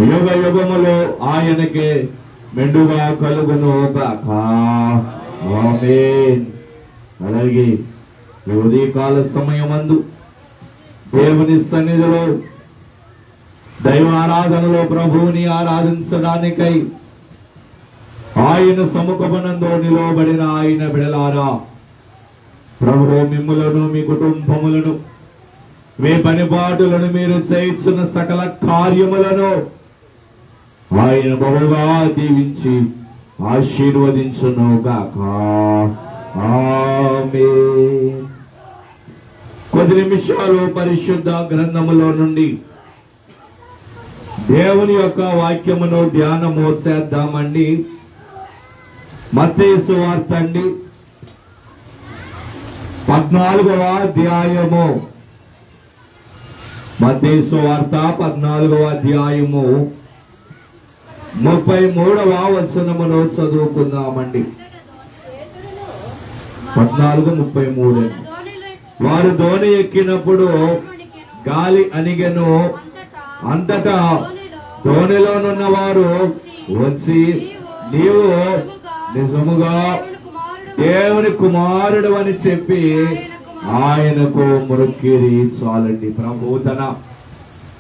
యుగ యుగములో ఆయనకే మెండుగా కలుగును గాక. ఆమేన్. అలాగే ఉదయకాల సమయమందు దేవుని సన్నిధిలో దైవారాధనలో ప్రభువుని ఆరాధించడానికై ఆయన సముఖమునందు నిలవబడిన ఆయన బిడలారా, ప్రభువు మిమ్ములను మీ కుటుంబములను మీ పనిపాటులను మీరు చేయించిన సకల కార్యములను ఆయన బహుగా దీవించి ఆశీర్వదించును గాక. ఆమేన్. కొద్ది నిమిషాలు పరిశుద్ధ గ్రంథములో నుండి దేవుని యొక్క వాక్యమును ధ్యానము చేద్దామండి. మత్తయి సువార్త అండి 14వ అధ్యాయము. మత్తయి సువార్త 14వ అధ్యాయము 33వ వచనమును చదువుకుందామండి. 14:33. వారు దోణి ఎక్కినప్పుడు గాలి అణిగెను. అంతటా దోణిలోనున్న వారు వచ్చి, నీవు నిజముగా దేవుని కుమారుడు అని చెప్పి ఆయనకు మొక్కిరి. చాలండి. ప్రభు తన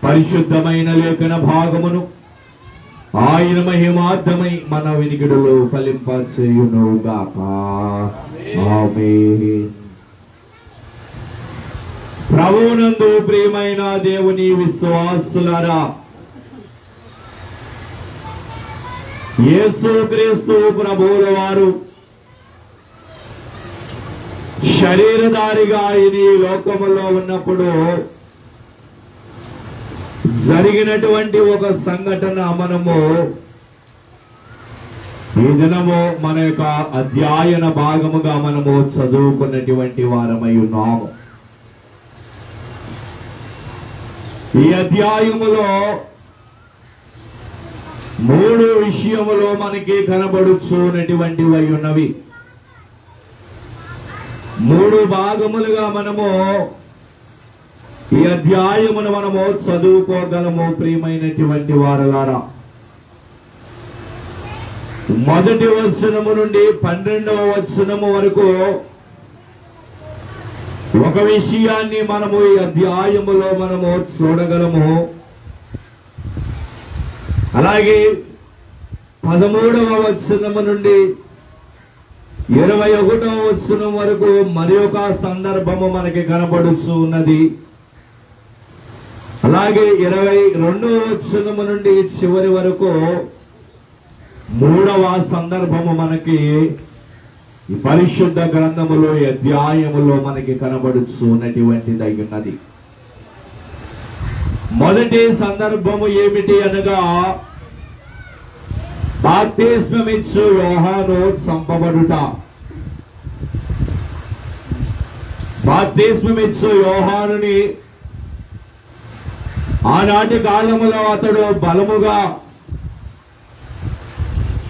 పరిశుద్ధమైన లేఖన భాగమును ఆయన మహిమార్థమై మన వినికిడులో ఫలింపచేయును గాక. ఆమేన్. ప్రభువునందు ప్రియమైన దేవుని విశ్వాసులారా, యేసుక్రీస్తు ప్రభువుల వారు శరీరధారిగా ఈ లోకములో ఉన్నప్పుడు జరిగినటువంటి ఒక సంఘటన మనము ఈ దినము మన యొక్క అధ్యయన భాగముగా మనము చదువుకున్నటువంటి వారమై ఉన్నాము. ఈ అధ్యాయములో 3 విషయములు మనకి కనబడుచున్నటువంటివై ఉన్నవి. 3 భాగములుగా మనము ఈ అధ్యాయమును మనము చదువుకోగలము. ప్రియమైనటువంటి వారలారా, మొదటి వచనము నుండి 12వ వచనము వరకు ఒక విషయాన్ని మనము ఈ అధ్యాయములో మనము చూడగలము. అలాగే 13వ వచనము నుండి 21వ వచనం వరకు మరి ఒక సందర్భము మనకి కనబడుతూ ఉన్నది. అలాగే 22వ వచనము నుండి చివరి వరకు 3వ సందర్భము మనకి ఈ పరిశుద్ధ గ్రంథములో ఈ అధ్యాయములో మనకి కనబడుతున్నటువంటిదై ఉన్నది. మొదటి సందర్భము ఏమిటి అనగా, బాప్తిస్మమిచ్చు యోహాను చంపబడుట. బాప్తిస్మమిచ్చు యోహానుని ఆనాటి కాలములో అతడు బలముగా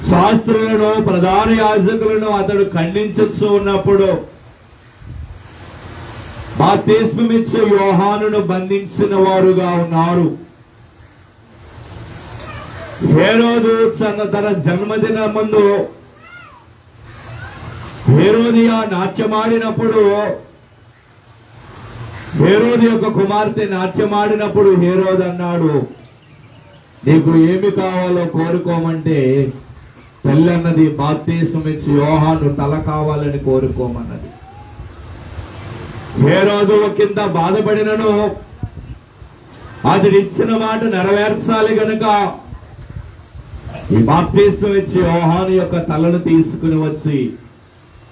శాస్త్రులను ప్రధాన యాజకులను అతడు ఖండించచ్చు ఉన్నప్పుడు బాప్తిస్మమిచ్చు యోహానును బంధించిన వారుగా ఉన్నారు. హేరోదు తన జన్మదిన ముందు హేరోదియా నాట్యమాడినప్పుడు, హేరోదు యొక్క కుమార్తె నాట్యమాడినప్పుడు హేరోదు అన్నాడు, నీకు ఏమి కావాలో కోరుకోమంటే తల్లి అన్నది, బాప్తిస్మమిచ్చు యోహాను తల కావాలని కోరుకోమన్నది. హేరోదు కింద బాధపడినను అతడు ఇచ్చిన మాట నెరవేర్చాలి గనుక ఈ బాప్తిస్మమిచ్చు యోహాను యొక్క తలను తీసుకుని వచ్చి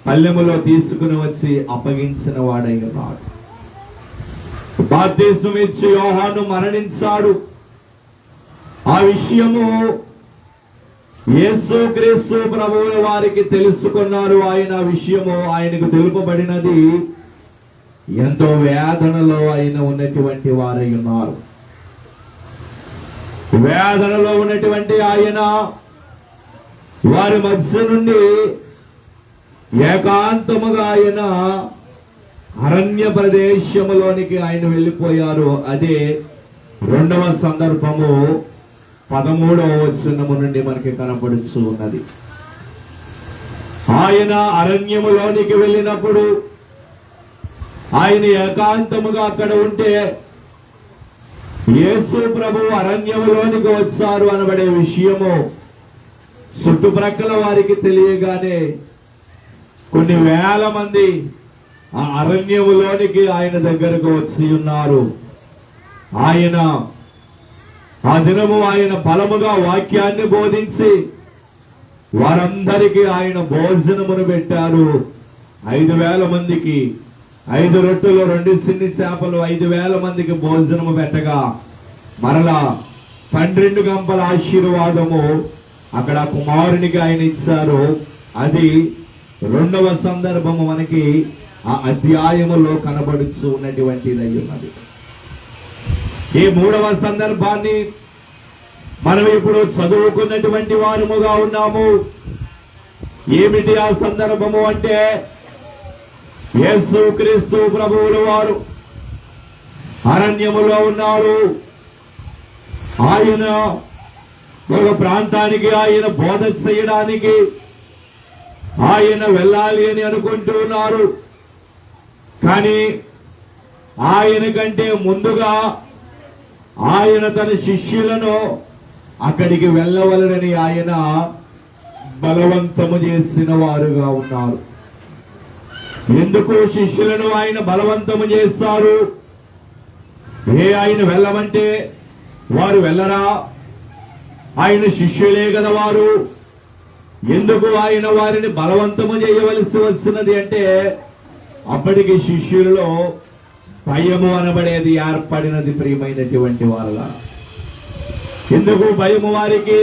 పల్లెములో తీసుకుని వచ్చి అప్పగించిన వాడై ఉన్నాడు. బాప్తిస్మమిచ్చు యోహాను మరణించాడు. ఆ విషయము యేసుక్రీస్తు ప్రభువు వారికి తెలుసుకున్నారు. ఆయన విషయము ఆయనకు తెలుపబడినది. ఎంతో వేదనలో ఆయన ఉన్నటువంటి వారై ఉన్నారు. వేదనలో ఉన్నటువంటి ఆయన వారి మధ్య నుండి ఏకాంతముగా ఆయన అరణ్య ప్రదేశములోనికి ఆయన వెళ్ళిపోయారు. అదే 2వ సందర్భము 13వ వచనము నుండి మనకి కనపడుచు ఉన్నది. ఆయన అరణ్యములోనికి వెళ్ళినప్పుడు ఆయన ఏకాంతముగా అక్కడ ఉంటే యేసు ప్రభు అరణ్యములోనికి వచ్చారు అనబడే విషయము చుట్టుప్రక్కల వారికి తెలియగానే కొన్ని వేల మంది ఆ అరణ్యములోనికి ఆయన దగ్గరకు వచ్చి ఉన్నారు. ఆయన ఆ దినము ఆయన బలముగా వాక్యాన్ని బోధించి వారందరికీ ఆయన భోజనమును పెట్టారు. 5,000 మందికి 5 రొట్టెలు 2 చిన్ని చేపలు 5,000 మందికి భోజనము పెట్టగా మరలా 12 గంపల ఆశీర్వాదము అక్కడ కుమారునికి ఆయన ఇచ్చారు. అది 2వ సందర్భము మనకి ఆ అధ్యాయములో కనబడుతూ ఉన్నటువంటిది ఉన్నది. ఈ 3వ సందర్భాన్ని మనం ఇప్పుడు చదువుకున్నటువంటి వారముగా ఉన్నాము. ఏమిటి ఆ సందర్భము అంటే, యేసు క్రీస్తు ప్రభువుల వారు అరణ్యములో ఉన్నారు. ఆయన ఒక ప్రాంతానికి ఆయన బోధ చేయడానికి ఆయన వెళ్ళాలి అని అనుకుంటూ ఉన్నారు. కానీ ఆయన కంటే ముందుగా ఆయన తన శిష్యులను అక్కడికి వెళ్ళవలనని ఆయన బలవంతము చేసిన వారుగా ఉన్నారు. ఎందుకు శిష్యులను ఆయన బలవంతము చేస్తారు? ఆయన వెళ్ళమంటే వారు వెళ్ళరా? ఆయన శిష్యులే కదా వారు. ఎందుకు ఆయన వారిని బలవంతము చేయవలసి వచ్చినది అంటే, అప్పటికి శిష్యులలో భయము అనబడేది ఏర్పడినది. ప్రియమైనటువంటి వాళ్ళ ఎందుకు భయము? వారికి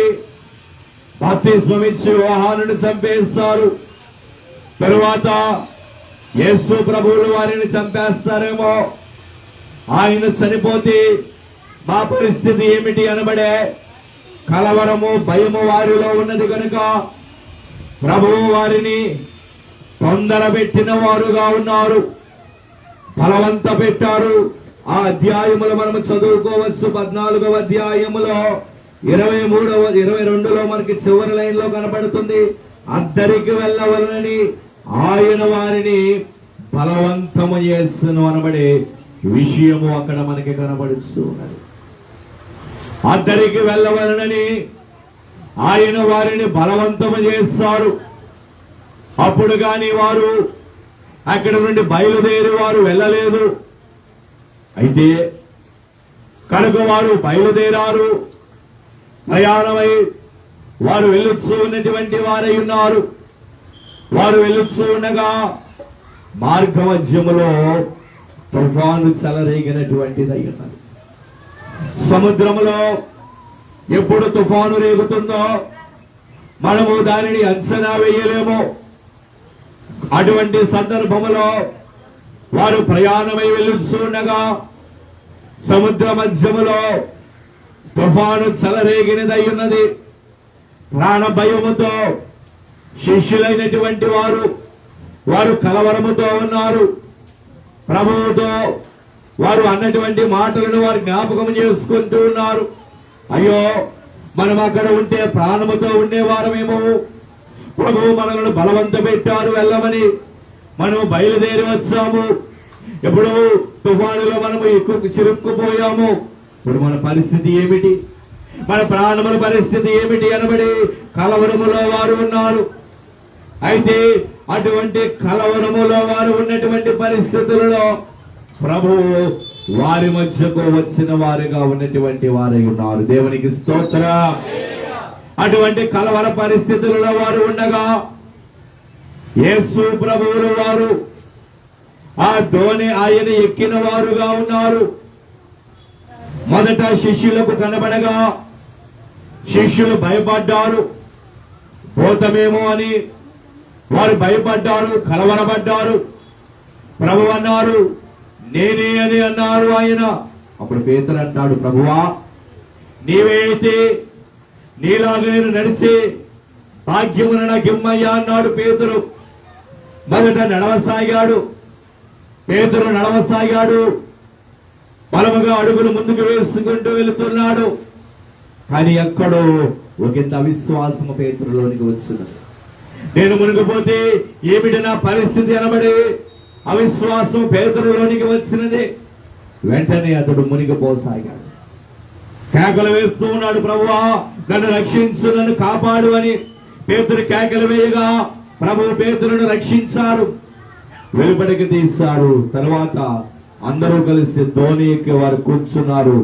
బాప్తిస్మమిచ్చి యోహానును చంపేస్తారు. తరువాత యేసు ప్రభువులు వారిని చంపేస్తారేమో, ఆయన చనిపోతే మా పరిస్థితి ఏమిటి అనబడే కలవరము భయము వారిలో ఉన్నది కనుక ప్రభువు వారిని తొందర పెట్టిన వారుగా ఉన్నారు, బలవంత పెట్టారు. ఆ అధ్యాయములు మనము చదువుకోవచ్చు. 14వ అధ్యాయములో 22లో మనకి చివరి లైన్ లో కనబడుతుంది. అద్దరికి వెళ్ళవలనని ఆయన వారిని బలవంతము చేస్తును అనబడే విషయము అక్కడ మనకి కనబడుతూ ఉన్నది. అద్దరికి వెళ్ళవలనని ఆయన వారిని బలవంతము చేస్తారు. అప్పుడు గాని వారు అక్కడ నుండి బయలుదేరి వారు వెళ్ళలేదు. అయితే కనుక వారు బయలుదేరారు, ప్రయాణమై వారు వెళ్ళొచ్చు ఉన్నటువంటి వారై ఉన్నారు. వారు వెళ్ళొచ్చు ఉండగా మార్గ మధ్యములో తుఫాను చెలరేగినటువంటిది ఉన్నది. సముద్రములో ఎప్పుడు తుఫాను రేగుతుందో మనము దానిని అంచనా వేయలేము. అటువంటి సందర్భములో వారు ప్రయాణమై వెళ్ళుచుండగా సముద్ర మధ్యములో తుఫాను చెలరేగినదై ఉన్నది. ప్రాణ భయముతో శిష్యులైనటువంటి వారు కలవరముతో ఉన్నారు. ప్రభువుతో వారు అన్నటువంటి మాటలను వారు జ్ఞాపకం చేసుకుంటూ ఉన్నారు. అయ్యో, మనం అక్కడ ఉంటే ప్రాణముతో ఉండేవారమేమో. ప్రభువు మనలను బలవంత పెట్టారు వెళ్ళమని. మనము బయలుదేరి వచ్చాము. ఎప్పుడు తుఫానులో మనము ఎక్కువ చిరుక్కుపోయాము. ఇప్పుడు మన పరిస్థితి ఏమిటి? మన ప్రాణముల పరిస్థితి ఏమిటి అనబడి కలవరములో వారు ఉన్నారు. అయితే అటువంటి కలవరములో వారు ఉన్నటువంటి పరిస్థితులలో ప్రభువు వారి మధ్యకు వచ్చిన వారిగా ఉన్నటువంటి వారై ఉన్నారు. దేవునికి స్తోత్రం. అటువంటి కలవర పరిస్థితులలో వారు ఉండగా యేసు ప్రభువుల వారు ఆ దోణి ఆయన ఎక్కిన వారుగా ఉన్నారు. మొదట శిష్యులకు కనబడగా శిష్యులు భయపడ్డారు. పోతమేమో అని వారు భయపడ్డారు, కలవరపడ్డారు. ప్రభు అన్నారు, నేనే అని అన్నారు ఆయన. అప్పుడు పేతురు అంటాడు, ప్రభువా, నీవే అయితే నీలాగా నేను నడిచి భాగ్యమున నాకిమ్మయ్యా అన్నాడు పేతురు. మొదట నడవసాగాడు. పేతురు నడవసాగాడు. బలముగా అడుగులు ముందుకు వేసుకుంటూ వెళుతున్నాడు. కానీ ఎక్కడో ఒకంత అవిశ్వాసము పేతురులోనికి వచ్చినది. నేను మునిగిపోతే ఏమిటి నా పరిస్థితి అనబడి అవిశ్వాసం పేతురులోనికి వచ్చినది. వెంటనే అతడు మునిగిపోసాగాడు. కేకలు వేస్తూ ఉన్నాడు, ప్రభువా నన్ను రక్షించు, నన్ను కాపాడు అని పేతురు కేకలు వేయగా ప్రభువు పేతురును రక్షించారు, వెలుపడికి తీశారు. తర్వాత అందరూ కలిసి ధోని ఎక్కి వారు కూర్చున్నారు.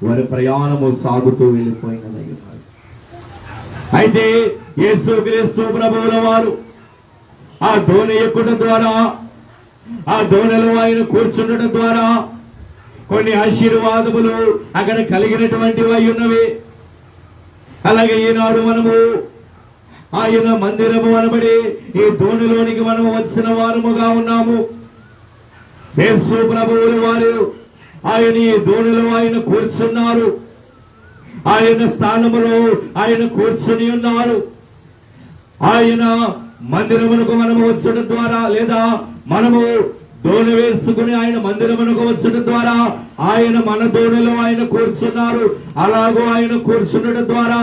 వారి ప్రయాణము సాగుతూ వెళ్ళిపోయినది. అయితే యేసుక్రీస్తు ప్రభువుల వారు ఆ ధోని ఎక్కుట ద్వారా, ఆ ధోనిలో ఆయన కూర్చుండటం ద్వారా కొన్ని ఆశీర్వాదములు అక్కడ కలిగినటువంటివి అయి ఉన్నవి. అలాగే ఈనాడు మనము ఆయన మందిరము అనబడి ఈ ధోనిలోనికి మనము వచ్చిన వారముగా ఉన్నాము. యేసు ప్రభువుల వారు ఆయన ఈ ధోనిలో ఆయన కూర్చున్నారు. ఆయన స్థానములో ఆయన కూర్చుని ఉన్నారు. ఆయన మందిరమునకు మనము వచ్చడం ద్వారా, లేదా మనము ధోని వేసుకుని ఆయన మందిరమునకు వచ్చడం ద్వారా ఆయన మన ధోనిలో ఆయన కూర్చున్నారు. అలాగూ ఆయన కూర్చుండడం ద్వారా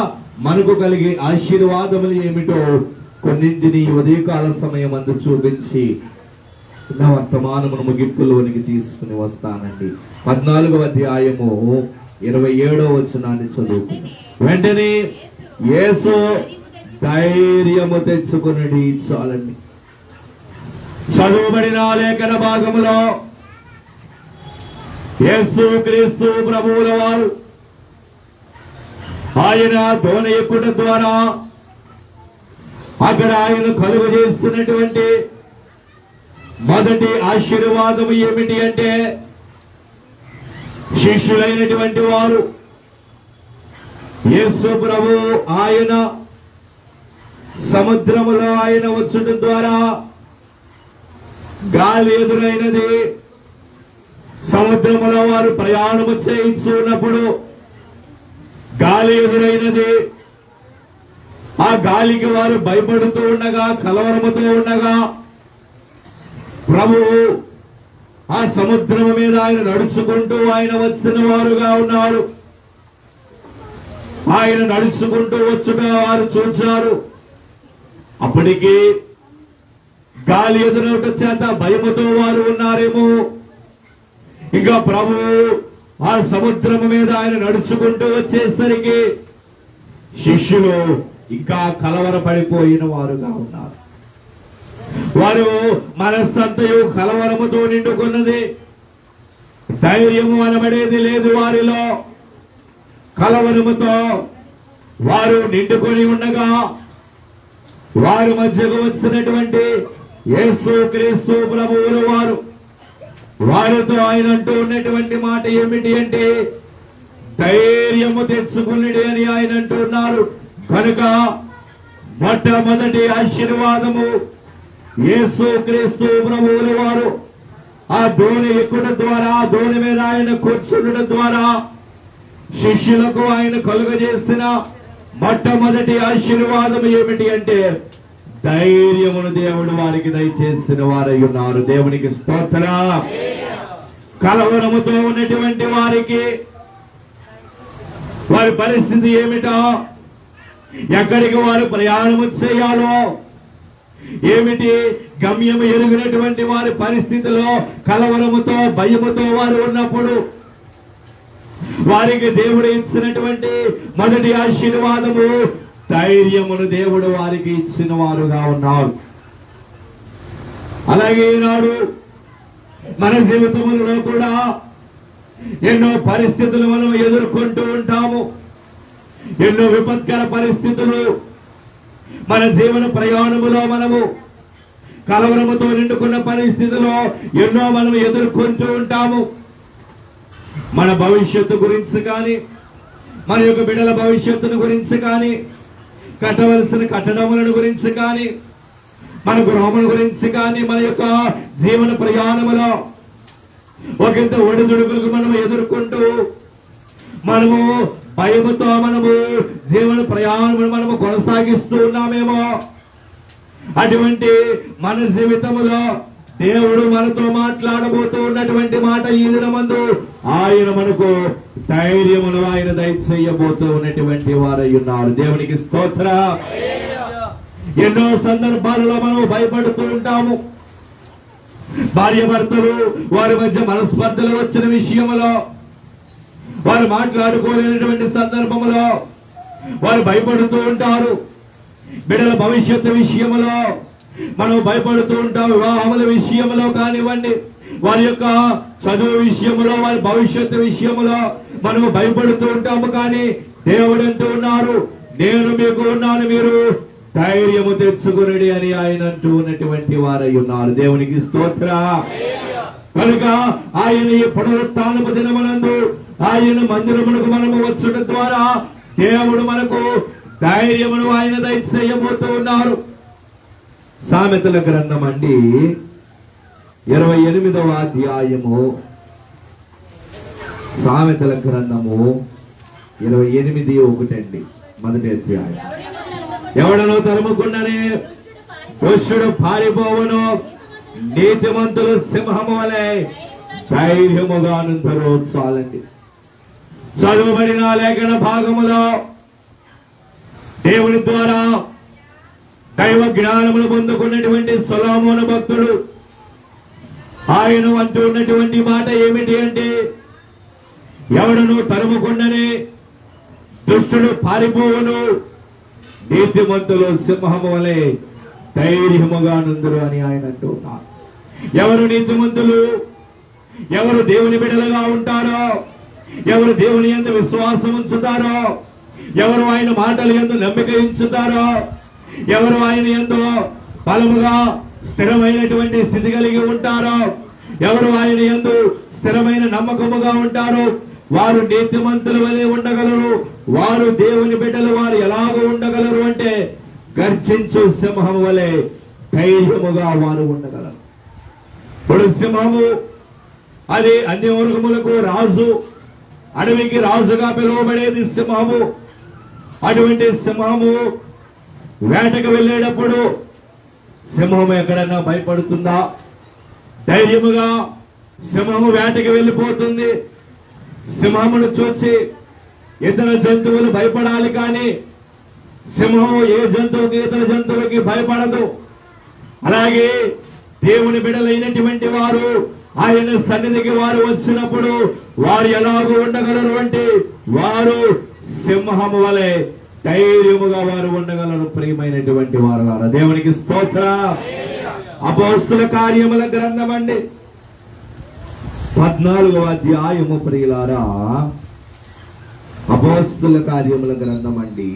మనకు కలిగే ఆశీర్వాదములు ఏమిటో కొన్నింటిని ఉదయకాల సమయం అందు చూపించి నా వర్తమానమును ముగింపులోనికి తీసుకుని వస్తానండి. 14వ అధ్యాయము 27వ వచనాన్ని చదువు. వెంటనే యేసు ధైర్యము తెచ్చుకుని చాలండి. చదువుబడిన లేఖన భాగములో యేసు క్రీస్తు ప్రభువుల వారు ఆయన ధోని ఎక్కుట ద్వారా అక్కడ ఆయన కలుగు చేస్తున్నటువంటి మొదటి ఆశీర్వాదము ఏమిటి అంటే, శిష్యులైనటువంటి వారు యేసు ప్రభు ఆయన సముద్రములో ఆయన వచ్చడం ద్వారా గాలి ఎదురైనది. సముద్రములో వారు ప్రయాణము చేయించున్నప్పుడు గాలి ఎదురైనది. ఆ గాలికి వారు భయపడుతూ ఉండగా, కలవరముతో ఉండగా ప్రభువు ఆ సముద్రం మీద ఆయన నడుచుకుంటూ ఆయన వచ్చిన వారుగా ఉన్నారు. ఆయన నడుచుకుంటూ వచ్చుట వారు చూశారు. అప్పటికి గాలి ఎదురవటం చేత భయముతో వారు ఉన్నారేమో. ఇంకా ప్రభు ఆ సముద్రం మీద ఆయన నడుచుకుంటూ వచ్చేసరికి శిష్యులు ఇంకా కలవరపడిపోయిన వారుగా ఉన్నారు. వారు మనస్సంతయు కలవరముతో నిండుకున్నది. ధైర్యము అనబడేది లేదు వారిలో. కలవరముతో వారు నిండుకొని ఉండగా వారి మధ్యకు వచ్చినటువంటి యేసు క్రీస్తు ప్రభువుల వారు వారితో ఆయన అంటూ ఉన్నటువంటి మాట ఏమిటి అంటే, ధైర్యము తెచ్చుకున్నది అని ఆయన అంటున్నారు. కనుక మొట్టమొదటి ఆశీర్వాదము యేసు క్రీస్తు ప్రభువుల వారు ఆ ధోని ఎక్కుట ద్వారా, ఆ ధోని మీద ఆయన కూర్చుండడం ద్వారా శిష్యులకు ఆయన కలుగజేసిన మొట్టమొదటి ఆశీర్వాదం ఏమిటి అంటే, ధైర్యమును దేవుడు వారికి దయచేసిన వారై ఉన్నారు. దేవునికి స్తోత్రం. కలవరముతో ఉన్నటువంటి వారికి వారి పరిస్థితి ఏమిటో, ఎక్కడికి వారు ప్రయాణము చేయాలో, ఏమిటి గమ్యము ఎరుగినటువంటి వారి పరిస్థితిలో కలవరముతో భయముతో వారు ఉన్నప్పుడు వారికి దేవుడు ఇచ్చినటువంటి మొదటి ఆశీర్వాదము ధైర్యమును దేవుడు వారికి ఇచ్చిన వారుగా ఉన్నారు. అలాగే ఈనాడు మన జీవితములలో కూడా ఎన్నో పరిస్థితులు మనం ఎదుర్కొంటూ ఉంటాము. ఎన్నో విపత్కర పరిస్థితులు మన జీవన ప్రయాణములో మనము కలవరముతో నిండుకున్న పరిస్థితిలో ఎన్నో మనం ఎదుర్కొంటూ ఉంటాము. మన భవిష్యత్తు గురించి కానీ, మన యొక్క బిడ్డల భవిష్యత్తును గురించి కానీ, కట్టవలసిన కట్టడములను గురించి కానీ, మన గృహముల గురించి కానీ, మన యొక్క జీవన ప్రయాణములో ఒకంత ఒడిదుడుకులకు మనం ఎదుర్కొంటూ మనము భయముతో మనము జీవన ప్రయాణమును మనము కొనసాగిస్తూ ఉన్నామేమో. అటువంటి మన జీవితములో దేవుడు మనతో మాట్లాడబోతూ ఉన్నటువంటి మాట ఈ దినమందు ఆయన మనకు ధైర్యమును ఆయన దయచేయబోతూ ఉన్నటువంటి వారై ఉన్నారు. దేవునికి స్తోత్రం. ఎన్నో సందర్భాలలో మనం భయపడుతూ ఉంటాము. భార్య భర్తలు వారి మధ్య మనస్పర్ధలు వచ్చిన విషయంలో, వారు మాట్లాడుకోలేనటువంటి సందర్భంలో వారు భయపడుతూ ఉంటారు. బిడ్డల భవిష్యత్తు విషయంలో మనం భయపడుతూ ఉంటాం. వివాహముల విషయంలో కానివ్వండి, వారి యొక్క చదువు విషయంలో, వారి భవిష్యత్తు విషయంలో మనము భయపడుతూ ఉంటాము. కానీ దేవుడు అంటూ ఉన్నారు, నేను మీకు ఉన్నాను, మీరు ధైర్యము తెచ్చుకునుడి అని ఆయన అంటూ ఉన్నటువంటి వారై ఉన్నారు. దేవునికి స్తోత్రం. కనుక ఆయన ఈ పునరుత్థానపు దినమునందు ఆయన మందిరమునకు మనము వచ్చుట ద్వారా దేవుడు మనకు ధైర్యమును ఆయన దయచేయబోతూ ఉన్నారు. సామెతల గ్రంథం అండి 28వ అధ్యాయము. సామెతల గ్రంథము 28:1 అండి, మొదటి అధ్యాయం. ఎవడనో తరుముకుండానే దుష్టుడు పారిపోవును, నీతిమంతులు సింహము వలె ధైర్యముగా నుందరో. చాలండి. చదువుబడిన లేఖన భాగములో దేవుని ద్వారా దైవ జ్ఞానములు పొందుకున్నటువంటి సొలొమోను భక్తుడు ఆయన అంటూ ఉన్నటువంటి మాట ఏమిటి అంటే, ఎవడను తరుముకుండానే దుష్టుడు పారిపోవును, నీతిమంతులు సింహము వలె ధైర్యముగా నుందురు అని ఆయన అంటూ ఉన్నారు. ఎవరు నీతిమంతులు, ఎవరు దేవుని బిడ్డలుగా ఉంటారో, ఎవరు దేవుని యందు విశ్వాసం ఉంచుతారో, ఎవరు ఆయన మాటలు యందు నమ్మిక ఉంచుతారో, ఎవరు ఆయన యందు బలముగా స్థిరమైనటువంటి స్థితి కలిగి ఉంటారో, ఎవరు ఆయన యందు స్థిరమైన నమ్మకముగా ఉంటారో, వారు నీతిమంతుల వలె ఉండగలరు. వారు దేవుని బిడ్డలు. వారు ఎలాగో ఉండగలరు అంటే, గర్జించు సింహము వలె ధైర్యముగా వారు ఉండగలరు. ఇప్పుడు సింహము అది అన్ని వర్గములకు రాజు, అడవికి రాజుగా పిలువబడేది సింహము. అటువంటి సింహము వేటకు వెళ్ళేటప్పుడు సింహము ఎక్కడన్నా భయపడుతుందా? ధైర్యముగా సింహము వేటకి వెళ్ళిపోతుంది. సింహమును చూసి ఇతర జంతువులు భయపడాలి, కానీ సింహము ఏ జంతువుకి ఇతర జంతువులకి భయపడదు. అలాగే దేవుని బిడ్డలైనటువంటి వారు ఆయన సన్నిధికి వారు వచ్చినప్పుడు వారు ఎలాగో ఉండగలరు అంటే, వారు సింహము వలె ధైర్యముగా వారు ఉండగలరు. ప్రియమైనటువంటి వారు, దేవునికి స్తోత్రం. అపోస్తుల కార్యముల గ్రంథం అండి 14వ అధ్యాయము. ప్రియులారా, అపోస్తుల కార్యముల గ్రంథం అండి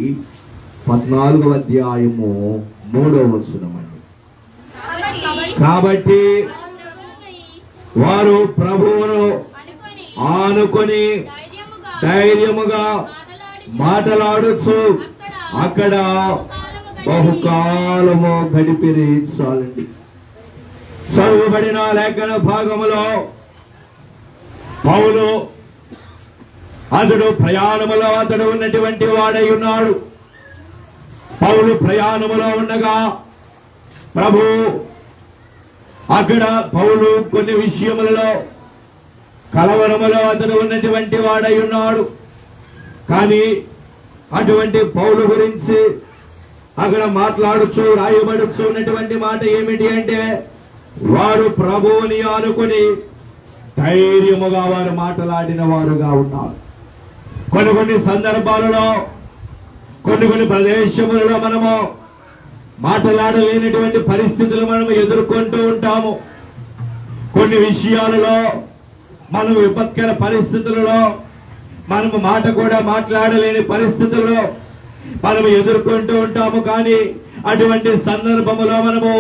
14వ అధ్యాయము 3వ వచనం అండి. కాబట్టి వారు ప్రభువును ఆనుకొని ధైర్యముగా మాటలాడొచ్చు అక్కడ బహుకాలము గడిపిరి. చాలండి. చదువుబడిన లేఖన భాగములో పౌలు అతడు ప్రయాణములో అతడు ఉన్నటువంటి వాడై ఉన్నాడు. పౌలు ప్రయాణములో ఉండగా ప్రభు అక్కడ పౌలు కొన్ని విషయములలో కలవరములో అతడు ఉన్నటువంటి వాడై ఉన్నాడు. కానీ అటువంటి పౌలు గురించి అక్కడ మాట్లాడుచు రాయబడుచు ఉన్నటువంటి మాట ఏమిటి అంటే, వారు ప్రభువుని ఆనుకొని ధైర్యముగా వారు మాట్లాడిన వారుగా ఉన్నారు. కొన్ని సందర్భాలలో కొన్ని ప్రదేశములలో మనము మాట్లాడలేనటువంటి పరిస్థితులు మనము ఎదుర్కొంటూ ఉంటాము. కొన్ని విషయాలలో మనం విపత్కర పరిస్థితులలో మనము మాట కూడా మాట్లాడలేని పరిస్థితుల్లో మనము ఎదుర్కొంటూ ఉంటాము. కానీ అటువంటి సందర్భములో మనము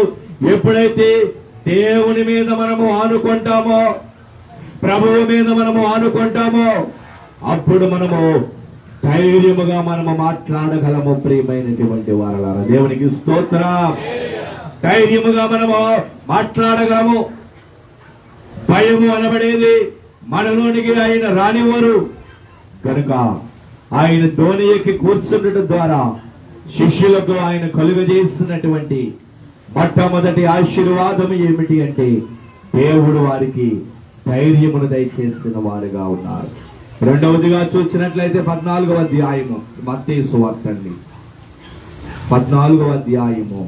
ఎప్పుడైతే దేవుని మీద మనము ఆనుకుంటామో, ప్రభువు మీద మనము ఆనుకుంటామో, అప్పుడు మనము ధైర్యముగా మనము మాట్లాడగలము. ప్రియమైనటువంటి వారలారా, దేవునికి స్తోత్రం. ధైర్యముగా మనము మాట్లాడగలము. భయము అనబడేది మనలోనికి ఆయన రానివారు. కనుక ఆయన ధోని ఎక్కి కూర్చుండటం ద్వారా శిష్యులకు ఆయన కలుగజేస్తున్నటువంటి మొట్టమొదటి ఆశీర్వాదం ఏమిటి అంటే, దేవుడు వారికి ధైర్యమును దయచేసిన వారుగా ఉన్నారు. రెండవదిగా చూసినట్లయితే 14వ అధ్యాయము మత్తయి సువార్త అండి, 14వ అధ్యాయము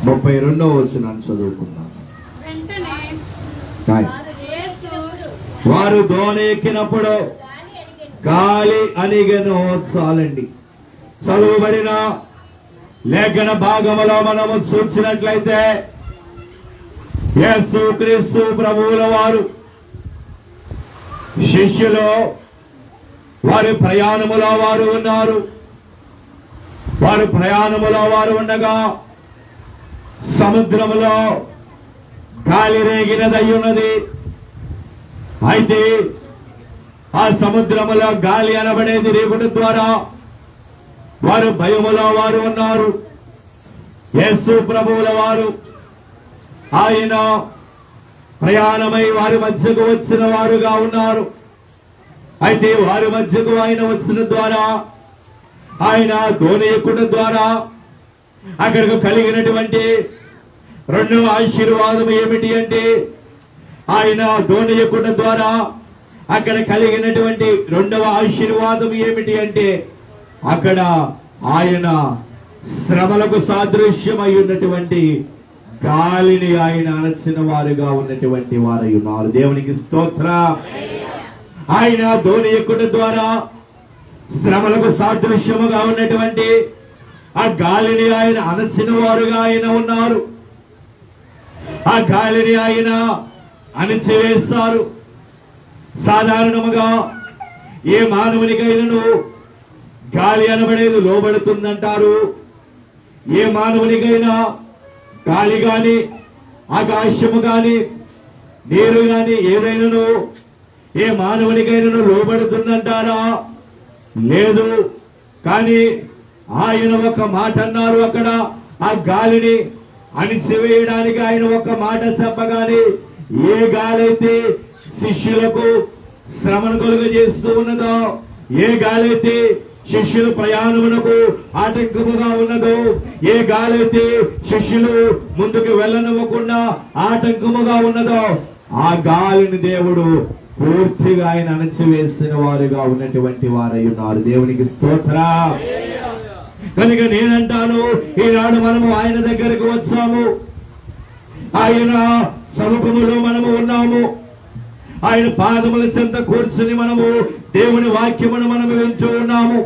32వ వచనాన్ని చదువుకున్నాను. వారు దోణి ఎక్కినప్పుడు గాలి అణిగెను. చాలండి. చదువుబడిన లేఖన భాగములో మనము చూసినట్లయితే యేసు క్రీస్తు ప్రభువుల వారు శిష్యులు వారి ప్రయాణములో వారు ఉన్నారు. వారు ప్రయాణములో వారు ఉండగా సముద్రములో గాలి రేగినదయ్యున్నది. అయితే ఆ సముద్రములో గాలి అనబడేది రేగుట ద్వారా వారు భయములో వారు ఉన్నారు. యేసు ప్రభువుల వారు ఆయన ప్రయాణమై వారి మధ్యకు వచ్చిన వారుగా ఉన్నారు. అయితే వారి మధ్యకు ఆయన వచ్చిన ద్వారా ఆయన దోణి ఎక్కుట ద్వారా అక్కడికి కలిగినటువంటి రెండవ ఆశీర్వాదం ఏమిటి అంటే, ఆయన దోణి ఎక్కుట ద్వారా అక్కడ కలిగినటువంటి రెండవ ఆశీర్వాదం ఏమిటి అంటే, అక్కడ ఆయన శ్రమలకు సాదృశ్యమై ఉన్నటువంటి గాలిని ఆయన అణచిన వారుగా ఉన్నటువంటి వారై ఉన్నారు. దేవునికి స్తోత్రం. ఆయన దోణి ఎక్కుట ద్వారా శ్రమలకు సాదృశ్యముగా ఉన్నటువంటి ఆ గాలిని ఆయన అణచిన వారుగా ఆయన ఉన్నారు. ఆ గాలిని ఆయన అణిచివేశారు. సాధారణముగా ఏ మానవునికైనాను గాలి అనబడేది లోబడుతుందంటారు. ఏ మానవునికైనా గాలి గాని ఆకాశము గాని నీరు గాని ఏదైనాను ఏ మానవునికైనాను లోబడుతుందంటారా? లేదు. కానీ ఆయన ఒక మాట అన్నారు. అక్కడ ఆ గాలిని అణిచివేయడానికి ఆయన ఒక మాట చెప్పగానే, ఏ గాలి అయితే శిష్యులకు శ్రమను కలుగజేస్తూ ఉన్నదో, ఏ గాలి అయితే శిష్యుల ప్రయాణమునకు ఆటంకముగా ఉన్నదో, ఏ గాలి అయితే శిష్యులు ముందుకు వెళ్ళనివ్వకుండా ఆటంకముగా ఉన్నదో, ఆ గాలిని దేవుడు పూర్తిగా ఆయన అణచివేసిన వారుగా ఉన్నటువంటి వారై ఉన్నారు. దేవునికి స్తోత్రం. కనుక నేనంటాను, ఈనాడు మనము ఆయన దగ్గరకు వచ్చాము. ఆయన సముఖములో మనము ఉన్నాము. ఆయన పాదముల చెంత కూర్చుని మనము దేవుని వాక్యమును మనము వింటూ ఉన్నాము.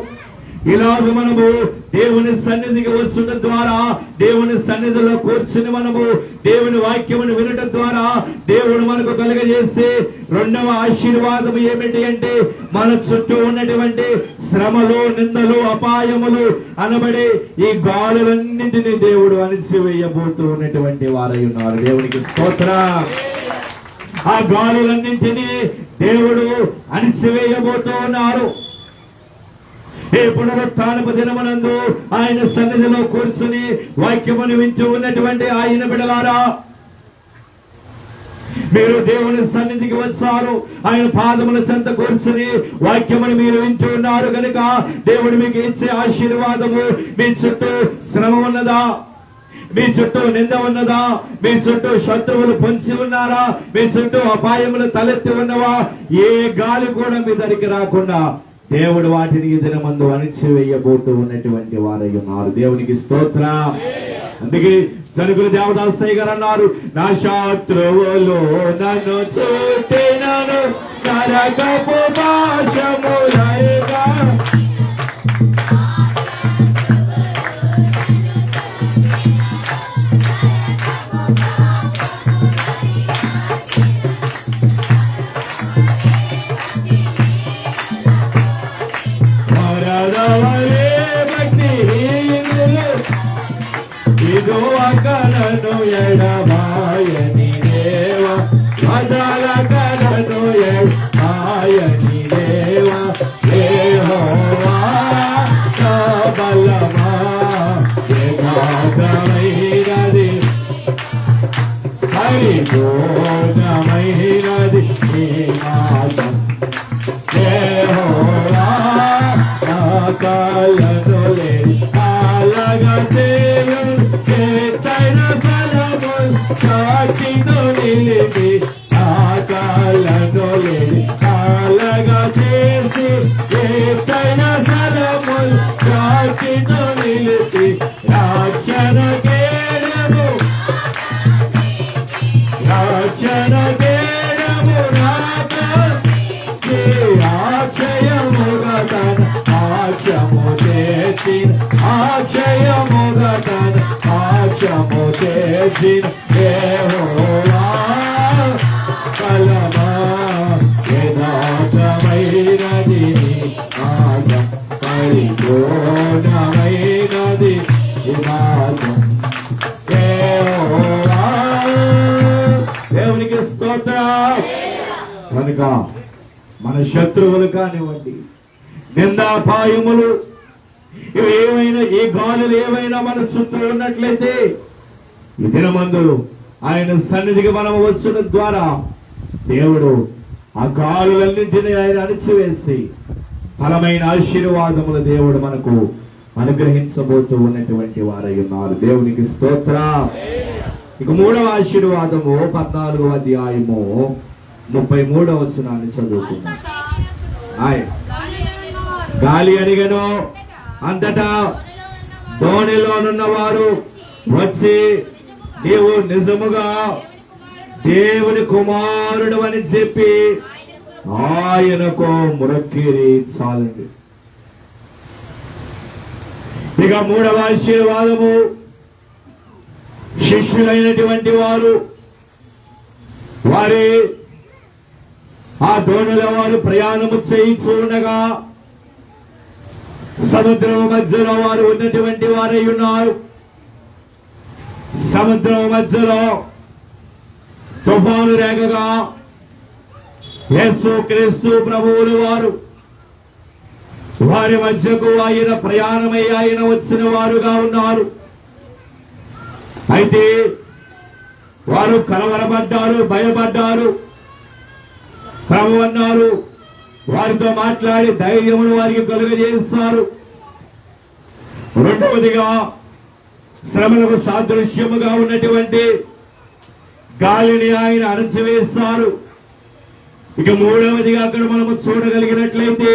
ఇలాగ మనము దేవుని సన్నిధికి వచ్చడం ద్వారా, దేవుని సన్నిధిలో కూర్చుని మనము దేవుని వాక్యమును వినటం ద్వారా దేవుడు మనకు కలుగజేసే రెండవ ఆశీర్వాదం ఏమిటి అంటే, మన చుట్టూ ఉన్నటువంటి శ్రమలు, నిందలు, అపాయములు అనబడే ఈ గాలులన్నింటినీ దేవుడు అణిచివేయబోతూ ఉన్నటువంటి వారై ఉన్నారు. దేవునికి స్తోత్రం. ఆ గాలులన్నింటినీ దేవుడు అణిచివేయబోతూ ఉన్నారు. ఈ పునరుత్థానపు దినమునందు ఆయన సన్నిధిలో కూర్చుని వాక్యమును వింటూ ఉన్నటువంటి ఆయన బిడ్డలారా, మీరు దేవుని సన్నిధికి వచ్చారు. ఆయన పాదముల చెంత కూర్చుని వాక్యమును మీరు వింటూ ఉన్నారు కనుక దేవుడు మీకు ఇచ్చే ఆశీర్వాదము, మీ చుట్టూ శ్రమ ఉన్నదా? మీ చుట్టూ నింద ఉన్నదా? మీ చుట్టూ శత్రువులు పొంచి ఉన్నారా? మీ చుట్టూ అపాయములు తలెత్తి ఉన్నవా? ఏ గాలి కూడా మీ దగ్గరికి రాకుండా దేవుడు వాటిని ఈ దినమందు అణిచివేయబోతూ ఉన్నటువంటి వారై ఉన్నారు. దేవునికి స్తోత్రం. అందుకే జనుగులు దేవదాసయ్య గారు అన్నారు, నా శత్రువులు నన్ను చుట్టినను నరకపు పాశములైగా. ఇదువకలను ఎడబాయని దేవా, వదలకలను ఎడబాయని దేవా, యెహోవా నా బలమా, యథార్థమైనది పరిపూర్ణమైనది నీ మార్గం. యెహోవా నా కలను లేని అలాగా దేవుడు చేతైన సలము సాక్షితో నిలిపి శ్రేష్టైన స్థలములు సాక్షితో నిలిచి రక్షణ కేడము ఆక్షయముగా తన ఆక్షము చేసిన యెహోవా కలమా యథార్థమైనది మార్గం పరిపూర్ణమైనది మార్గం యెహోవా. దేవునికి స్తోత్రం. కనుక మన శత్రువులు కానివ్వండి, నిందాపాయములు ఏమైనా, ఈ గాలులు ఏమైనా మన చుట్టూ ఉన్నట్లయితే ఈ దినమందు ఆయన సన్నిధికి మనం వచ్చిన ద్వారా దేవుడు ఆ గాలులన్నింటినీ ఆయన అణిచివేసి ఫలమైన ఆశీర్వాదములు దేవుడు మనకు అనుగ్రహించబోతూ ఉన్నటువంటి వారై ఉన్నారు. దేవునికి స్తోత్రం. ఇక మూడవ ఆశీర్వాదము 14వ అధ్యాయము 33వ వచనాన్ని చదువుకుందాం. గాలి అడిగను, అంతటా ధోనిలోనున్నవారు వచ్చి నీవు నిజముగా దేవుని కుమారుడు అని చెప్పి ఆయనకు మొరక్కిరి. చాలండి. ఇక మూడవ ఆశీర్వాదము, శిష్యులైనటువంటి వారు వారి ఆ దోణుల వారు ప్రయాణము చేయించుండగా సముద్రం మధ్యలో వారు ఉన్నటువంటి వారై ఉన్నారు. సముద్రం మధ్యలో తుఫాను రేగగా యేసుక్రీస్తు ప్రభువులు వారి మధ్యకు ఆయన ప్రయాణమై ఆయన వచ్చిన వారుగా ఉన్నారు. అయితే వారు కలవరపడ్డారు, భయపడ్డారు. ప్రభు అన్నారు, వారితో మాట్లాడి ధైర్యమును వారికి కలుగజేస్తారు. రెండవదిగా శ్రమలకు సాదృశ్యముగా ఉన్నటువంటి గాలిని ఆయన అణచివేస్తారు. ఇక మూడవదిగా అక్కడ మనము చూడగలిగినట్లయితే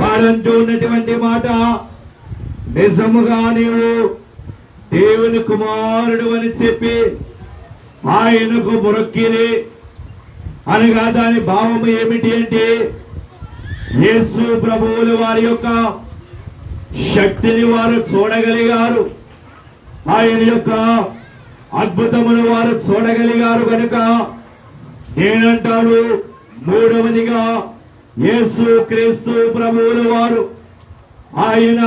వారంటూ ఉన్నటువంటి మాట, నిజముగా నీవు దేవుని కుమారుడు అని చెప్పి ఆయనకు మొరక్కిరి. అనగా దాని భావము ఏమిటి అంటే, యేసు ప్రభువులు వారి యొక్క శక్తిని వారు చూడగలిగారు, ఆయన యొక్క అద్భుతమును వారు చూడగలిగారు. కనుక నేనంటాను, మూడవదిగా యేసు క్రీస్తు ప్రభువులు వారు ఆయన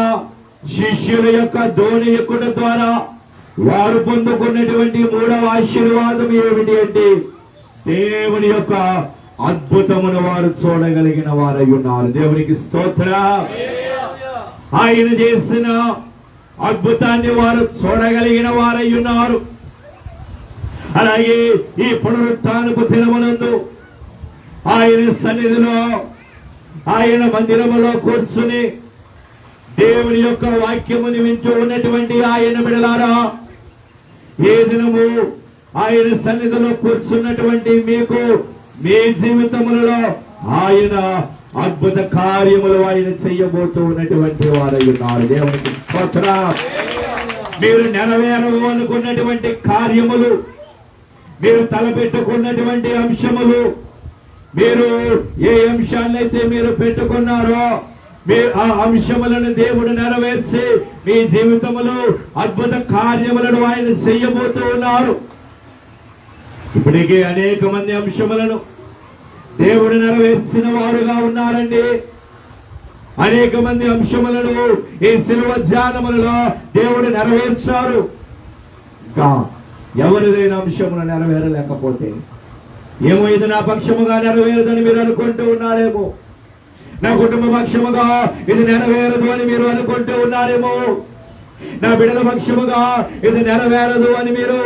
శిష్యుల యొక్క ధోని ఎక్కుట ద్వారా వారు పొందుకున్నటువంటి మూడవ ఆశీర్వాదం ఏమిటి అంటే, దేవుని యొక్క అద్భుతమును వారు చూడగలిగిన వారై ఉన్నారు. దేవునికి స్తోత్రం. ఆయన చేసిన అద్భుతాన్ని వారు చూడగలిగిన వారై ఉన్నారు. అలాగే ఈ పునరుత్థానపు దినమునందు ఆయన సన్నిధిలో, ఆయన మందిరములో కూర్చుని దేవుని యొక్క వాక్యముని వింటూ ఉన్నటువంటి ఆయన బిడ్డలారా, ఏ దినము ఆయన సన్నిధిలో కూర్చున్నటువంటి మీకు మీ జీవితములలో ఆయన అద్భుత కార్యములు ఆయన చెయ్యబోతూ ఉన్నటువంటి వారై ఉన్నారు. దేవునికి స్తోత్రం. మీరు నెరవేరవు అనుకున్నటువంటి కార్యములు, మీరు తలపెట్టుకున్నటువంటి అంశములు, మీరు ఏ అంశాలైతే మీరు పెట్టుకున్నారో ఆ అంశములను దేవుడు నెరవేర్చి మీ జీవితములో అద్భుత కార్యములను ఆయన చెయ్యబోతూ ఉన్నారు. ఇప్పటికే అనేక మంది అంశములను దేవుడు నెరవేర్చిన వారుగా ఉన్నారండి. అనేక మంది అంశములను ఈ శిలువ ధ్యానములలో దేవుడు నెరవేర్చారు. ఇంకా ఎవరిదైనా అంశమును నెరవేరలేకపోతే, ఏమో ఇది నా పక్షముగా నెరవేరదని మీరు అనుకుంటూ ఉన్నారేమో, నా కుటుంబ పక్షముగా ఇది నెరవేరదు అని మీరు అనుకుంటూ ఉన్నారేమో, నా బిడ్డల పక్షముగా ఇది నెరవేరదు అని మీరు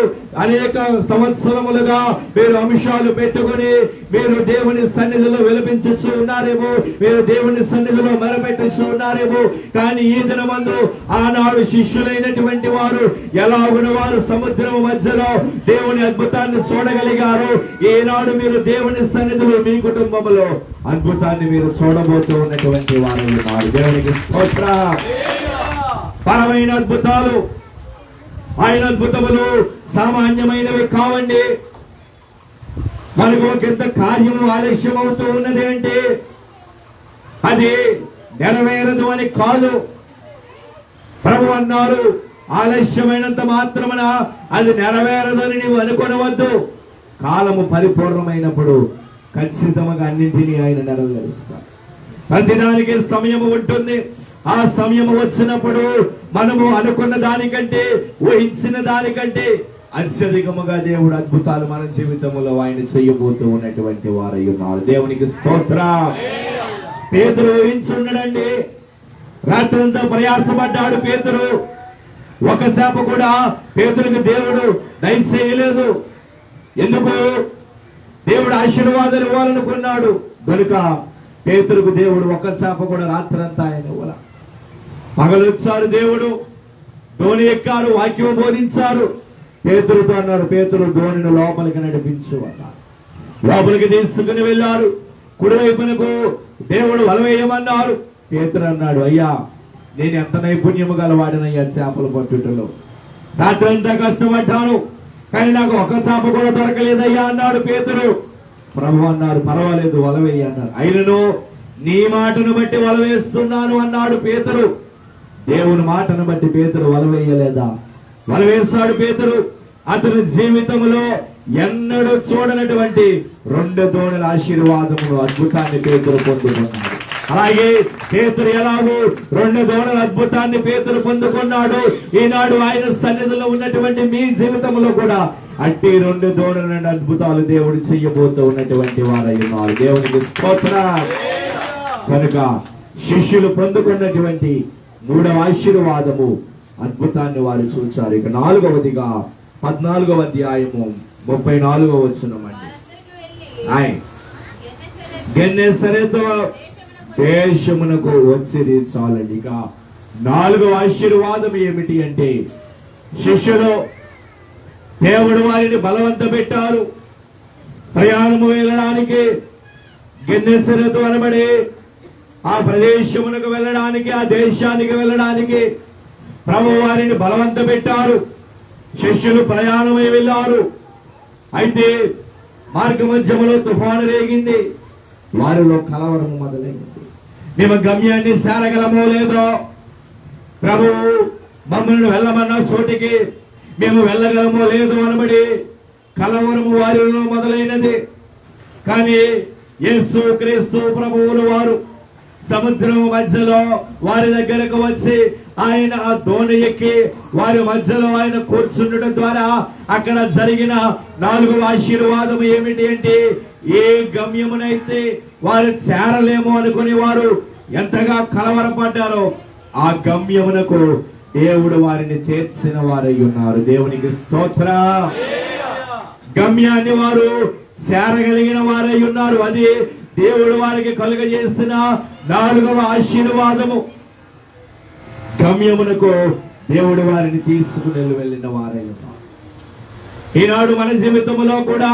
అనేక సంవత్సరములుగా మీరు అంశాలు పెట్టుకుని మీరు దేవుని సన్నిధిలో విలపించుచూ ఉన్నారేమో, మీరు దేవుని సన్నిధిలో మొరపెట్టుచూ ఉన్నారేమో. కానీ ఈ దినమందు ఆనాడు శిష్యులైనటువంటి వారు ఎలాగున వారు సముద్రం మధ్యలో దేవుని అద్భుతాన్ని చూడగలిగారు. ఈనాడు మీరు దేవుని సన్నిధిలో మీ కుటుంబంలో అద్భుతాన్ని మీరు చూడబోతూ ఉన్నటువంటి వారు ఉన్నారు. దేవునికి స్తోత్రం. పరమైన అద్భుతాలు, ఆయన అద్భుతములు సామాన్యమైనవి కావండి. మనకు ఒకంత కార్యము ఆలస్యం అవుతూ ఉన్నది అంటే అది నెరవేరదు అని కాదు. ప్రభు అన్నారు, ఆలస్యమైనంత మాత్రమున అది నెరవేరదని నీవు అనుకొనవద్దు. కాలము పరిపూర్ణమైనప్పుడు ఖచ్చితంగా అన్నింటినీ ఆయన నెరవేరుస్తాడు. ప్రతిదానికి సమయము ఉంటుంది. ఆ సమయము వచ్చినప్పుడు మనము అనుకున్న దానికంటే, ఊహించిన దానికంటే అత్యధికముగా దేవుడు అద్భుతాలు మన జీవితంలో ఆయన చేయబోతూ ఉన్నటువంటి వారై ఉన్నారు. దేవునికి స్తోత్రం. పేతురు ఊహించుండడండి. రాత్రంతా ప్రయాసపడ్డాడు పేతురు. ఒక చేప కూడా పేతురుకి దేవుడు దయచేయలేదు. ఎందుకు? దేవుడు ఆశీర్వాదాలు ఇవ్వాలనుకున్నాడు కనుక పేతురుకు దేవుడు ఒక చేప కూడా రాత్రంతా ఆయన ఇవ్వాల. పగలొచ్చారు, దేవుడు ధోని ఎక్కారు, వాక్యం బోధించారు. పేతురుతో అన్నారు, పేతురు ధోనిని లోపలికి నడిపించు అన్నారు. లోపలికి తీసుకుని వెళ్ళారు. కుడివైపునకు దేవుడు వలవేయమన్నారు. పేతురు అన్నాడు, అయ్యా నేను ఎంత నైపుణ్యము గలవాడినయ్యా చేపలు పట్టుటలో. రాత్రంతా కష్టపడ్డాను కానీ నాకు ఒక చేప కూడా దొరకలేదయ్యా అన్నాడు పేతురు. ప్రభు అన్నారు, పర్వాలేదు వలవేయి అన్నారు. అయినను నీ మాటను బట్టి వలవేస్తున్నాను అన్నాడు పేతురు. దేవుని మాటను బట్టి పేతురు వలవేయలేదా? వలవేస్తాడు పేతురు. అతని జీవితంలో ఎన్నడూ చూడనటువంటి 2 దోణుల ఆశీర్వాదములు, అద్భుతాన్ని పేతురు పొందుకున్నాడు. అలాగే పేతురు ఎలాగో 2 దోణుల అద్భుతాన్ని పేతురు పొందుకున్నాడు. ఈనాడు ఆయన సన్నిధిలో ఉన్నటువంటి మీ జీవితంలో కూడా అట్టి 2 దోణుల అద్భుతాలు దేవుడు చెయ్యబోతూ ఉన్నటువంటి వారై ఉన్నారు. దేవునికి స్తోత్రం. కనుక శిష్యులు పొందుకున్నటువంటి 3వ ఆశీర్వాదము, అద్భుతాన్ని వారు చూచారు. ఇక 4వదిగా 14వ అధ్యాయము 34వ వచనం అండి. గెన్నెసరెతు దేశమునకు వచ్చింది చాలండి. ఇక 4వ ఆశీర్వాదం ఏమిటి అంటే, శిష్యులు దేవుడు వారిని బలవంత పెట్టారు ప్రయాణము వెళ్ళడానికి. గెన్నెసరెతు అనబడే ఆ ప్రదేశమునకు వెళ్ళడానికి, ఆ దేశానికి వెళ్ళడానికి ప్రభు వారిని బలవంత పెట్టారు. శిష్యులు ప్రయాణమై వెళ్ళారు. అయితే మార్గ మధ్యములో తుఫాను రేగింది. వారిలో కలవరము మొదలైంది. మేము గమ్యాన్ని చేరగలమో లేదో, ప్రభువు మమ్మల్ని వెళ్ళమన్న చోటికి మేము వెళ్ళగలమో లేదో అనబడి కలవరము వారిలో మొదలైనది. కానీ యేసు క్రీస్తు ప్రభువులు వారు సముద్రం మధ్యలో వారి దగ్గరకు వచ్చి ఆయన ఆ దోణి ఎక్కి వారి మధ్యలో ఆయన కూర్చుండటం ద్వారా అక్కడ జరిగిన 4వ ఆశీర్వాదం ఏమిటి అంటే, ఏ గమ్యమునైతే వారు చేరలేమో అనుకుని వారు ఎంతగా కలవరపడ్డారో ఆ గమ్యమునకు దేవుడు వారిని చేర్చిన వారై ఉన్నారు. దేవునికి స్తోత్రం. గమ్యాన్ని వారు చేరగలిగిన వారై ఉన్నారు. అది దేవుడు వారికి కలుగజేసిన 4వ ఆశీర్వాదము. గమ్యమునకు దేవుడు వారిని తీసుకుని వెళ్ళిన వారై ఉన్నారు. ఈనాడు మన జీవితంలో కూడా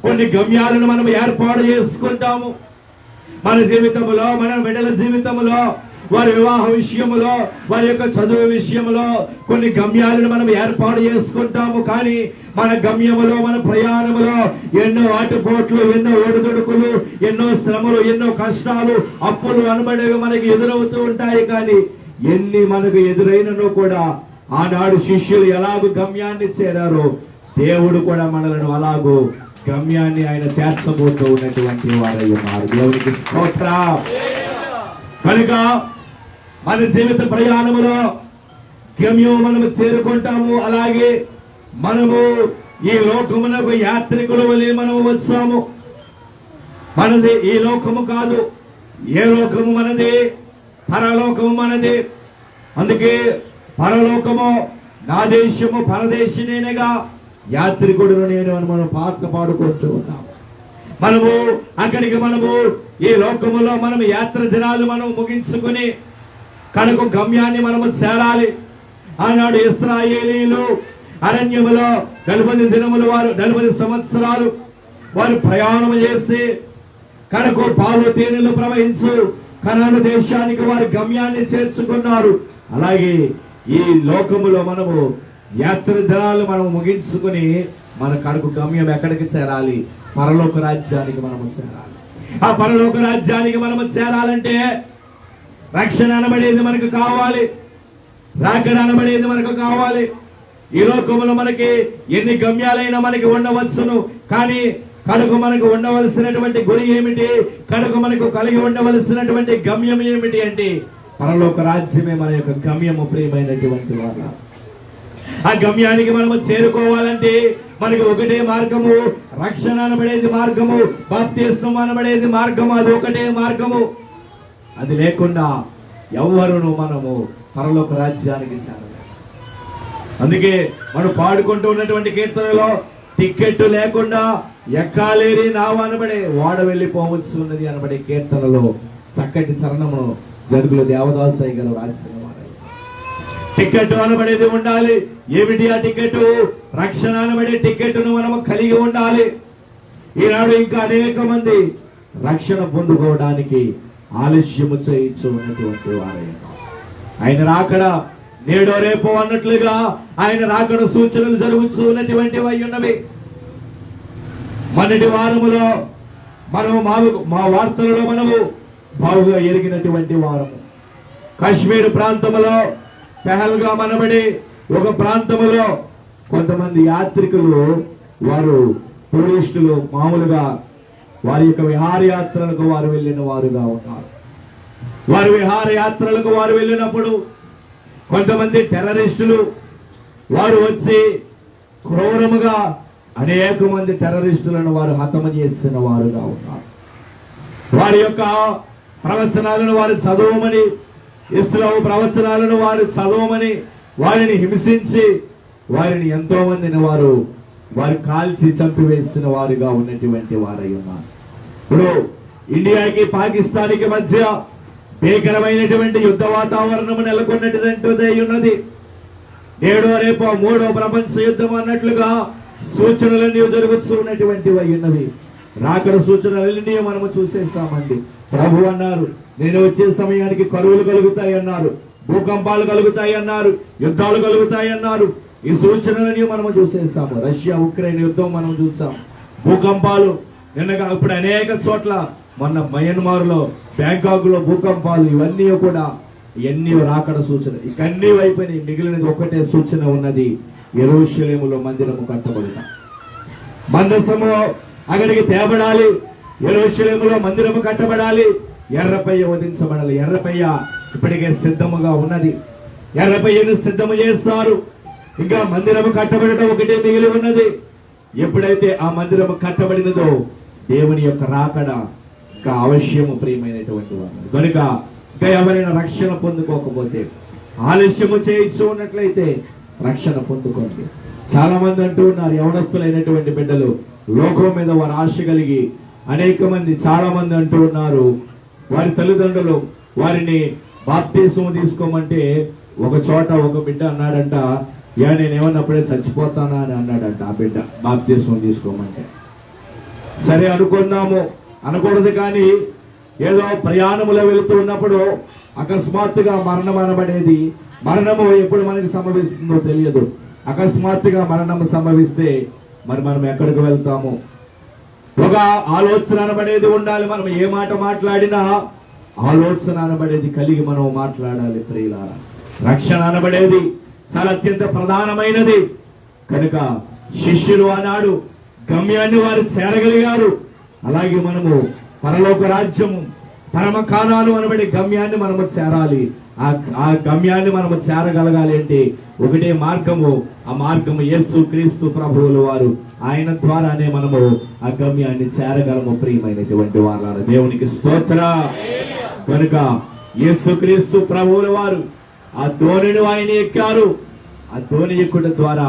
కొన్ని గమ్యాలను మనం ఏర్పాటు చేసుకుంటాము. మన జీవితంలో, మన బిడ్డల జీవితంలో, వారి వివాహ విషయంలో, వారి యొక్క చదువు విషయంలో కొన్ని గమ్యాలను మనం ఏర్పాటు చేసుకుంటాము. కానీ మన గమ్యములో, మన ప్రయాణములో ఎన్నో ఆటుపోట్లు, ఎన్నో ఒడిదుడుకులు, ఎన్నో శ్రమలు, ఎన్నో కష్టాలు, అప్పులు అనబడేవి మనకి ఎదురవుతూ ఉంటాయి. కానీ ఎన్ని మనకు ఎదురైనను కూడా ఆనాడు శిష్యులు ఎలాగో గమ్యాన్ని చేరారో దేవుడు కూడా మనలను అలాగూ గమ్యాన్ని ఆయన చేర్చబోతూ ఉన్నటువంటి వారై ఉన్నారు. దేవునికి స్తోత్రం. కనుక మన జీవిత ప్రయాణములో గమ్యం మనము చేరుకుంటాము. అలాగే మనము ఈ లోకమునకు యాత్రికుల వలె మనము వచ్చాము. మనది ఈ లోకము కాదు. ఏ లోకము మనది? పరలోకము మనది. అందుకే పరలోకము నా దేశము పరదేశినేనగా యాత్రికుడును నేను అని మనం పాట పాడుకుంటూ ఉన్నాం. మనము అక్కడికి ఈ లోకములో మనం యాత్ర దినాలు మనం ముగించుకుని కడకు గమ్యాన్ని మనము చేరాలి. ఆనాడు ఇశ్రాయేలీయులు అరణ్యములో 40 దినములు 40 సంవత్సరాలు వారు ప్రయాణం చేసి కడకు పాలు తేనెలు ప్రవహించు కనాను దేశానికి వారి గమ్యాన్ని చేర్చుకున్నారు. అలాగే ఈ లోకములో మనము యాత్ర దినాలు మనం ముగించుకుని మన కడకు గమ్యం ఎక్కడికి చేరాలి? పరలోక రాజ్యానికి మనము చేరాలి. ఆ పరలోక రాజ్యానికి మనము చేరాలంటే రక్షణ అనబడేది మనకు కావాలి, రాకడ అనబడేది మనకు కావాలి. ఈ లోకములో మనకి ఎన్ని గమ్యాలైనా మనకి ఉండవచ్చును, కానీ కడకు మనకు ఉండవలసినటువంటి గురి ఏమిటి? కడకు మనకు కలిగి ఉండవలసినటువంటి గమ్యం ఏమిటి అంటే పరలోక రాజ్యమే మన యొక్క గమ్యము. ప్రియమైనటువంటి వాళ్ళ, ఆ గమ్యానికి మనము చేరుకోవాలంటే మనకి ఒకటే మార్గము, రక్షణ అనబడేది మార్గము, బాప్తిస్మం అనబడేది మార్గము. అది ఒకటే మార్గము. అది లేకుండా ఎవ్వరును మనము పరలోక రాజ్యానికి చేరలేదు. అందుకే మనం పాడుకుంటూ ఉన్నటువంటి కీర్తనలో టికెట్ లేకుండా ఎక్కాలేరి నావు అనబడే ఓడ వెళ్ళిపోవచ్చు ఉన్నది అనబడే కీర్తనలో చక్కటి చరణము జరుగుల దేవదాసయ్య గారు రాసిన వారు. టికెట్ అనబడేది ఉండాలి. ఏమిటి ఆ టికెట్? రక్షణ అనబడే టికెట్ను మనము కలిగి ఉండాలి. ఈనాడు ఇంకా అనేక మంది రక్షణ పొందుకోవడానికి ఆలస్యము చేయించు ఉన్నటువంటి వారే. ఆయన రాకడ నేడో రేపో అన్నట్లుగా ఆయన రాకడ సూచనలు జరుగుతూ ఉన్నటువంటివి అయి ఉన్నవి. మొన్నటి వారములో మనము మా వార్తలలో మనము బాగుగా ఎరిగినటువంటి వారము. కాశ్మీర్ ప్రాంతములో పెహల్గాం అనబడి ఒక ప్రాంతములో కొంతమంది యాత్రికులు, వారు టూరిస్టులు, మామూలుగా వారి యొక్క విహారయాత్రలకు వారు వెళ్ళిన వారుగా ఉన్నారు. వారి విహారయాత్రలకు వారు వెళ్ళినప్పుడు కొంతమంది టెర్రరిస్టులు వారు వచ్చి క్రూరముగా అనేక మంది టెర్రరిస్టులను వారు హతము చేసిన వారుగా ఉన్నారు. వారి యొక్క ప్రవచనాలను వారు చదవమని, ఇస్లాం ప్రవచనాలను వారు చదవమని వారిని హింసించి వారిని ఎంతో మందిని వారు కాల్చి చంపివేసిన వారుగా ఉన్నటువంటి వారై ఉన్నారు. ఇప్పుడు ఇండియాకి పాకిస్తాన్కి మధ్య భీకరమైనటువంటి యుద్ధ వాతావరణం నెలకొన్నటువంటిదంటూ ఉన్నది. నేడో రేపో 3వ ప్రపంచ యుద్ధం అన్నట్లుగా సూచనలన్నీ జరుగుతూ ఉన్నటువంటివి ఉన్నవి. రాకడ సూచనలన్నీ మనము చూసేస్తామండి. ప్రభు అన్నారు, నేను వచ్చే సమయానికి కరువులు కలుగుతాయి అన్నారు, భూకంపాలు కలుగుతాయి అన్నారు, యుద్ధాలు కలుగుతాయి అన్నారు. ఈ సూచనలని మనము చూసేస్తాము. రష్యా ఉక్రెయిన్ యుద్ధం మనం చూసాం, భూకంపాలు నిన్నగా ఇప్పుడు అనేక చోట్ల, మొన్న మయన్మార్ లో బ్యాంకాక్ లో భూకంపాలు, ఇవన్నీ కూడా ఎన్ని రాకడ సూచన. ఇకన్నీ అయిపోయినాయి. మిగిలినది ఒకటే సూచన ఉన్నది, యెరూషలేములో మందిరము కట్టబడుట. మందసము అక్కడికి తేబడాలి, యెరూషలేములో మందిరము కట్టబడాలి, ఎర్రపయ్య వధించబడాలి. ఎర్రపయ్య ఇప్పటికే సిద్ధముగా ఉన్నది. ఎర్రపయ్యను సిద్ధము చేస్తారు. ఇంకా మందిరము కట్టబడటం ఒకటే మిగిలి ఉన్నది. ఎప్పుడైతే ఆ మందిరము కట్టబడినదో దేవుని యొక్క రాకడ ఇంకా అవశ్యము. ప్రియమైనటువంటి వారు, కనుక ఇంకా ఎవరైనా రక్షణ పొందుకోకపోతే, ఆలస్యము చేయించు ఉన్నట్లయితే రక్షణ పొందుకోండి. చాలా మంది అంటూ ఉన్నారు, యవనస్తులైనటువంటి బిడ్డలు లోకం మీద వారు ఆశ కలిగి అనేక మంది, చాలా మంది అంటూ ఉన్నారు, వారి తల్లిదండ్రులు వారిని బాప్తిస్మం తీసుకోమంటే ఒక చోట ఒక బిడ్డ అన్నాడంట, నేనేమన్నప్పుడే చచ్చిపోతానా అని అన్నాడంట ఆ బిడ్డ, బాప్తిస్మం తీసుకోమంటే. సరే అనుకున్నాము, అనకూడదు, కానీ ఏదో ప్రయాణములో వెళుతూ ఉన్నప్పుడు అకస్మాత్తుగా మరణం అనబడేది, మరణము ఎప్పుడు మనకి సంభవిస్తుందో తెలియదు. అకస్మాత్తుగా మరణం సంభవిస్తే మరి మనం ఎక్కడికి వెళ్తాము? ఒక ఆలోచన అనబడేది ఉండాలి. మనం ఏ మాట మాట్లాడినా ఆలోచన అనబడేది కలిగి మనం మాట్లాడాలి. ప్రియులారా, రక్షణ అనబడేది చాలా అత్యంత ప్రధానమైనది. కనుక శిష్యులు ఆనాడు గమ్యాన్ని వారు చేరగలిగారు. అలాగే మనము పరలోక రాజ్యము, పరమ కానాను అనబడే గమ్యాన్ని మనము చేరాలి. ఆ గమ్యాన్ని మనము చేరగలగాలి అంటే ఒకటే మార్గము, ఆ మార్గము యేసు క్రీస్తు ప్రభువుల వారు. ఆయన ద్వారానే మనము ఆ గమ్యాన్ని చేరగలము. ప్రియమైనటువంటి వాళ్ళ దేవునికి స్తోత్ర. కనుక యేసు క్రీస్తు ప్రభువుల వారు ఆ ధోనిని ఆయన ఎక్కారు. ఆ ధోని ఎక్కుట ద్వారా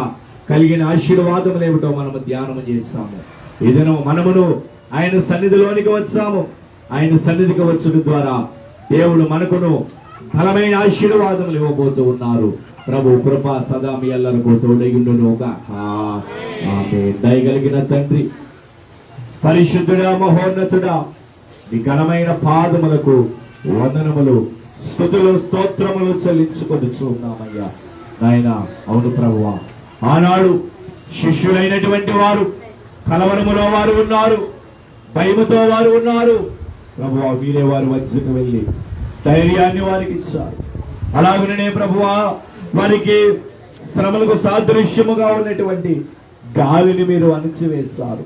కలిగిన ఆశీర్వాదములు ఏమిటో మనము ధ్యానం చేస్తాము. ఏదైనా మనమును ఆయన సన్నిధిలోనికి వచ్చాము. ఆయన సన్నిధికి వచ్చుట ద్వారా దేవుడు మనకును బలమైన ఆశీర్వాదములు ఇవ్వబోతూ ఉన్నారు. ప్రభు కృప సదా మీ అందరికీ తోడైయుండునుగా. ఆమేన్. దయగలిగిన తండ్రి, పరిశుద్ధుడా, మహోన్నతుడా, నీ ఘనమైన పాదములకు వందనములు, స్తుతులు, స్తోత్రములు చెల్లించుకొనుచు ఉన్నామయ్యా. నాయన, అవును ప్రభువా, ఆనాడు శిష్యులైనటువంటి వారు కలవరములో వారు ఉన్నారు, భయముతో వారు ఉన్నారు. ప్రభువా, వీరే వారు వద్దకు వెళ్ళి ధైర్యాన్ని వారికి ఇచ్చారు. అలాగనే ప్రభువా, వారికి శ్రమలకు సాదృశ్యముగా ఉన్నటువంటి గాలిని మీరు అణిచివేస్తారు.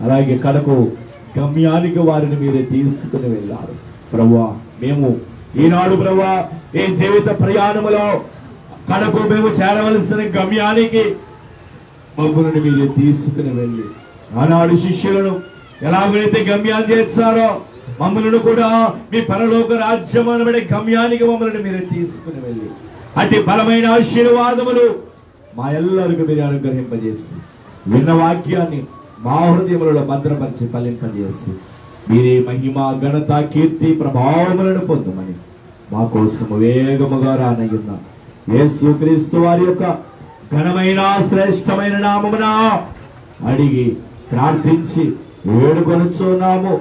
అలాగే కడకు గమ్యానికి వారిని మీరే తీసుకుని వెళ్ళారు. ప్రభువా, మేము ఈనాడు ప్రభువా ఈ జీవిత ప్రయాణములో కడకు మేము చేరవలసిన గమ్యానికి మమ్మల్ని మీరే తీసుకుని వెళ్ళి ఆనాడు శిష్యులను ఎలాగైతే గమ్యాన్ని చేర్చారో మమ్మల్ని కూడా మీ పరలోక రాజ్యం అనబడే గమ్యానికి మమ్మల్ని మీరే తీసుకుని వెళ్ళి అతి బలమైన ఆశీర్వాదములు మా ఎల్లరికీ మీరు అనుగ్రహింపజేసి విన్న వాక్యాన్ని మా హృదయములలో భద్రపరిచి ఫలింపజేసి మీరే మహిమ, ఘనత, కీర్తి, ప్రభావములను పొందమని మా కోసం వేగముగా రానయ్యున్న యేసుక్రీస్తు వారి యొక్క ఘనమైన శ్రేష్టమైన నామమున అడిగి ప్రార్థించి వేడుకొనుచున్నాము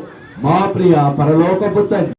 మా ప్రియ పరలోకపు తండ్రి.